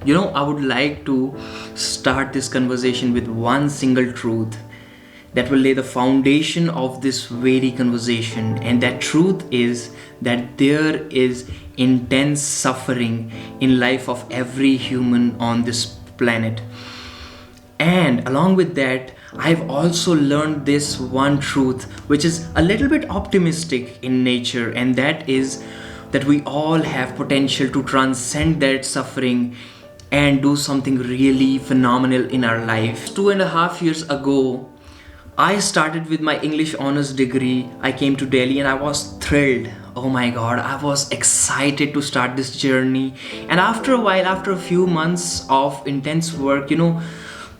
I would like to start this conversation with one single truth that will lay the foundation of this very conversation. And that truth is that there is intense suffering in life of every human on this planet. And along with that, I've also learned this one truth, which is a little bit optimistic in nature, and that is that we all have potential to transcend that suffering and do something really phenomenal in our life. 2.5 years ago, I started with my English honors degree. I came to Delhi and I was thrilled. Oh my god, I was excited to start this journey. And after a while, after a few months of intense work,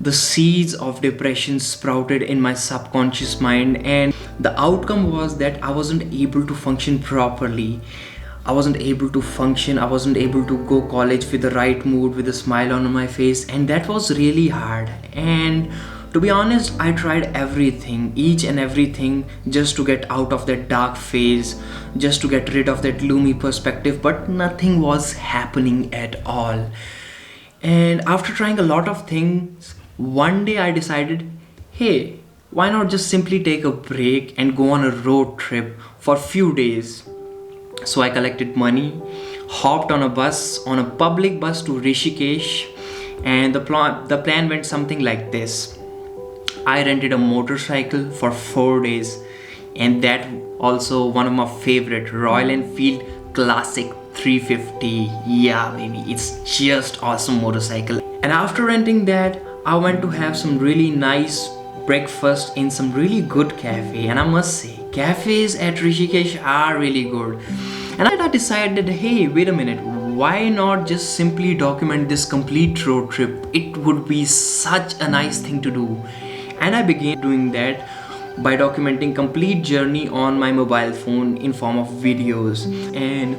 the seeds of depression sprouted in my subconscious mind, and the outcome was that I wasn't able to function properly. I wasn't able to function, I wasn't able to go college with the right mood, with a smile on my face, and that was really hard. And to be honest, I tried everything, each and everything, just to get out of that dark phase, just to get rid of that gloomy perspective, but nothing was happening at all. And after trying a lot of things, one day I decided, hey, why not just simply take a break and go on a road trip for a few days? So I collected money, hopped on a bus, on a public bus to Rishikesh, and the plan went something like this. I rented a motorcycle for 4 days, and that also one of my favorite, Royal Enfield Classic 350. Yeah, baby, it's just awesome motorcycle. And after renting that, I went to have some really nice breakfast in some really good cafe, and I must say, cafes at Rishikesh are really good. And I decided, hey, wait a minute, why not just simply document this complete road trip? It would be such a nice thing to do. And I began doing that by documenting complete journey on my mobile phone in form of videos. And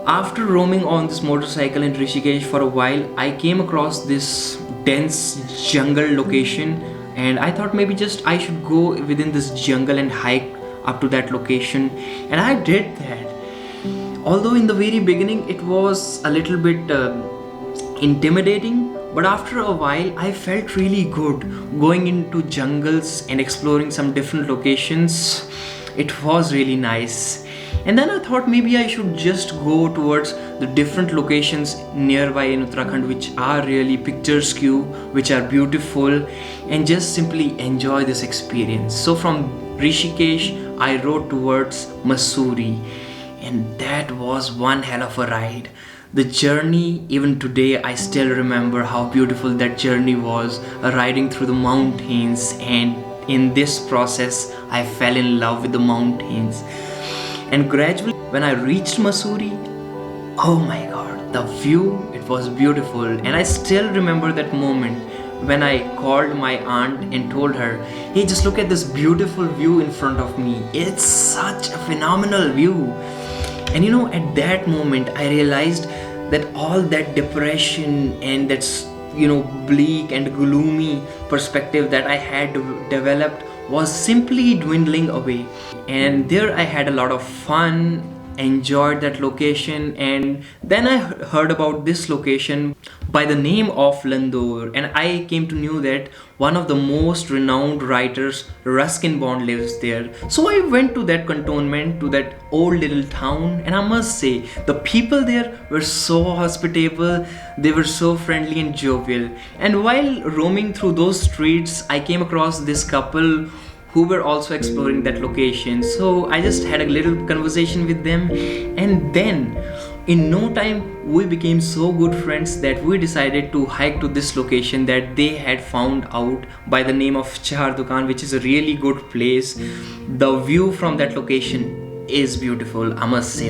after roaming on this motorcycle in Rishikesh for a while, I came across this dense jungle location, and I thought maybe just I should go within this jungle and hike up to that location. And I did that. Although in the very beginning it was a little bit intimidating, but after a while I felt really good going into jungles and exploring some different locations. It was really nice. And then I thought maybe I should just go towards the different locations nearby in Uttarakhand, which are really picturesque, which are beautiful, and just simply enjoy this experience. So from Rishikesh, I rode towards Mussoorie, and that was one hell of a ride. The journey, even today, I still remember how beautiful that journey was, riding through the mountains, and in this process, I fell in love with the mountains. And gradually, when I reached Mussoorie, oh my god, the view, it was beautiful. And I still remember that moment when I called my aunt and told her, hey, just look at this beautiful view in front of me. It's such a phenomenal view. And at that moment, I realized that all that depression and that's, bleak and gloomy perspective that I had developed was simply dwindling away. And there I had a lot of fun, enjoyed that location, and then I heard about this location by the name of Landour, and I came to know that one of the most renowned writers, Ruskin Bond, lives there. So I went to that cantonment, to that old little town, and I must say, the people there were so hospitable, they were so friendly and jovial. And while roaming through those streets, I came across this couple who were also exploring that location. So I just had a little conversation with them, and then in no time we became so good friends that we decided to hike to this location that they had found out by the name of Chahar Dukan, which is a really good place. The view from that location is beautiful, I must say,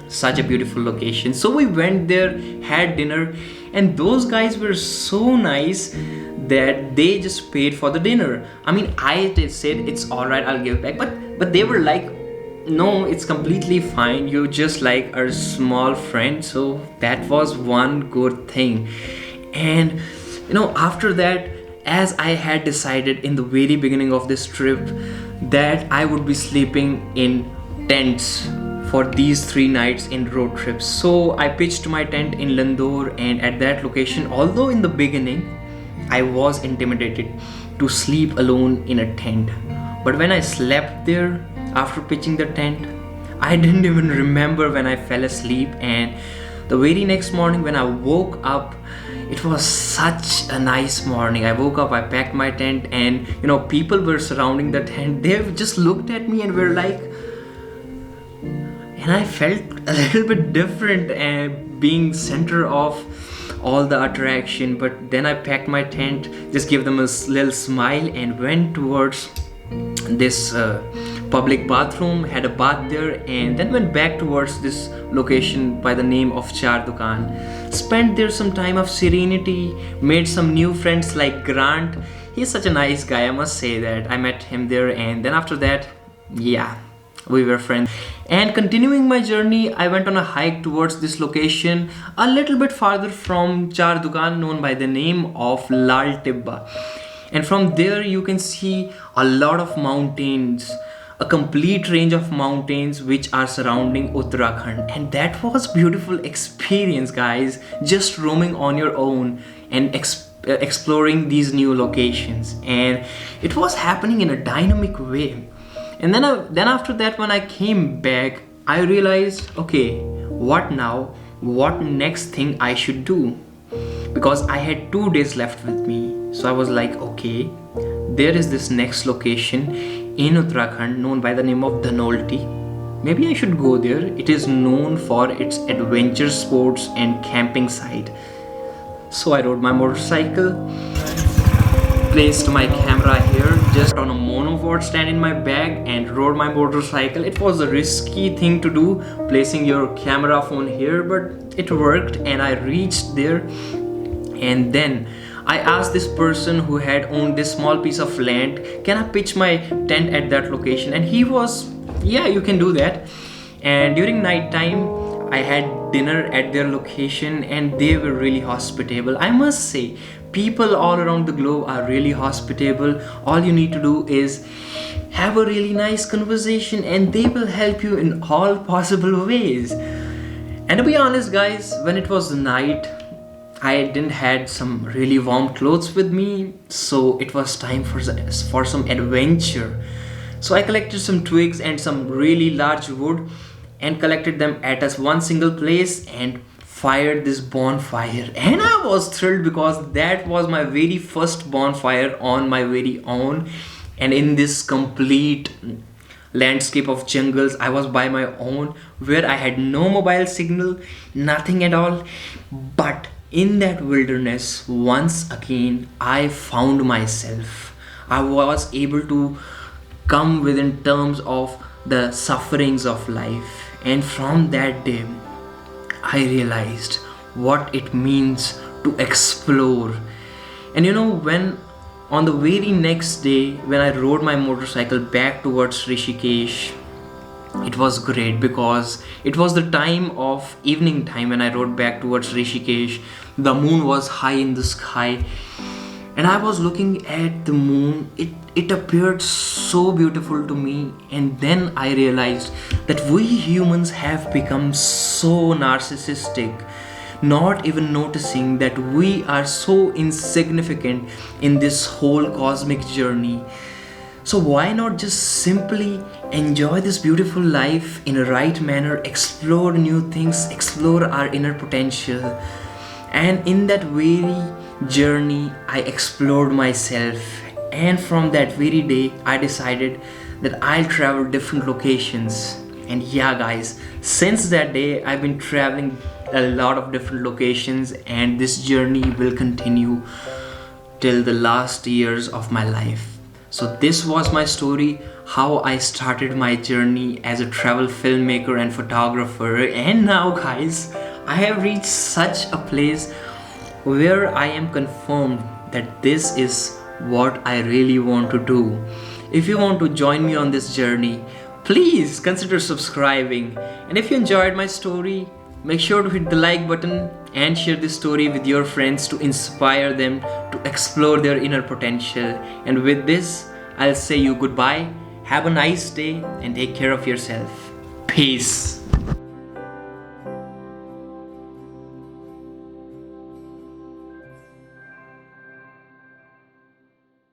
such a beautiful location. So we went there, had dinner, and those guys were so nice that they just paid for the dinner. I mean, I said it's alright, I'll give back, but they were like, no, it's completely fine, you're just like our small friend. So that was one good thing. And after that, as I had decided in the very beginning of this trip that I would be sleeping in tents for these 3 nights in road trips. So I pitched my tent in Landour, and at that location, although in the beginning I was intimidated to sleep alone in a tent, but when I slept there after pitching the tent, I didn't even remember when I fell asleep. And the very next morning when I woke up, it was such a nice morning. I woke up, I packed my tent, and people were surrounding the tent. They just looked at me and were like, and I felt a little bit different being center of all the attraction. But then I packed my tent, just gave them a little smile, and went towards this public bathroom, had a bath there, and then went back towards this location by the name of Char Dukan. Spent there some time of serenity, made some new friends like Grant. He's such a nice guy, I must say that. I met him there, and then after that, yeah, we were friends. And continuing my journey, I went on a hike towards this location a little bit farther from Char Dukan, known by the name of Lal Tibba. And from there you can see a lot of mountains, a complete range of mountains which are surrounding Uttarakhand. And that was beautiful experience, guys, just roaming on your own and exploring these new locations. And it was happening in a dynamic way. And then after that, when I came back, I realized, okay, what now? What next thing I should do? Because I had 2 days left with me. So I was like, okay, there is this next location in Uttarakhand known by the name of Dhanolti. Maybe I should go there. It is known for its adventure sports and camping site. So I rode my motorcycle, placed my camera here just on a monopod stand in my bag, and rode my motorcycle. It was a risky thing to do, placing your camera phone here, but it worked, and I reached there. And then I asked this person who had owned this small piece of land, can I pitch my tent at that location? And he was, yeah, you can do that. And during night time, I had dinner at their location, and they were really hospitable. I must say, people all around the globe are really hospitable. All you need to do is have a really nice conversation, and they will help you in all possible ways. And to be honest, guys, when it was night, I didn't had some really warm clothes with me, so it was time for some adventure. So I collected some twigs and some really large wood and collected them at one single place and fired this bonfire. And I was thrilled because that was my very first bonfire on my very own, and in this complete landscape of jungles. I was by my own, where I had no mobile signal, nothing at all. But in that wilderness, once again, I found myself. I was able to come within terms of the sufferings of life. And from that day, I realized what it means to explore. And when on the very next day, when I rode my motorcycle back towards Rishikesh, it was great because it was the time of evening time. When I rode back towards Rishikesh, the moon was high in the sky, and I was looking at the moon. It appeared so beautiful to me, and then I realized that we humans have become so narcissistic, not even noticing that we are so insignificant in this whole cosmic journey. So why not just simply enjoy this beautiful life in a right manner, explore new things, explore our inner potential. And in that very journey, I explored myself. And from that very day, I decided that I'll travel different locations. And yeah, guys, since that day, I've been traveling a lot of different locations, and this journey will continue till the last years of my life. So this was my story, how I started my journey as a travel filmmaker and photographer. And now, guys, I have reached such a place where I am confirmed that this is what I really want to do. If you want to join me on this journey, please consider subscribing. And if you enjoyed my story, make sure to hit the like button and share this story with your friends to inspire them to explore their inner potential. And with this, I'll say you goodbye. Have a nice day and take care of yourself. Peace.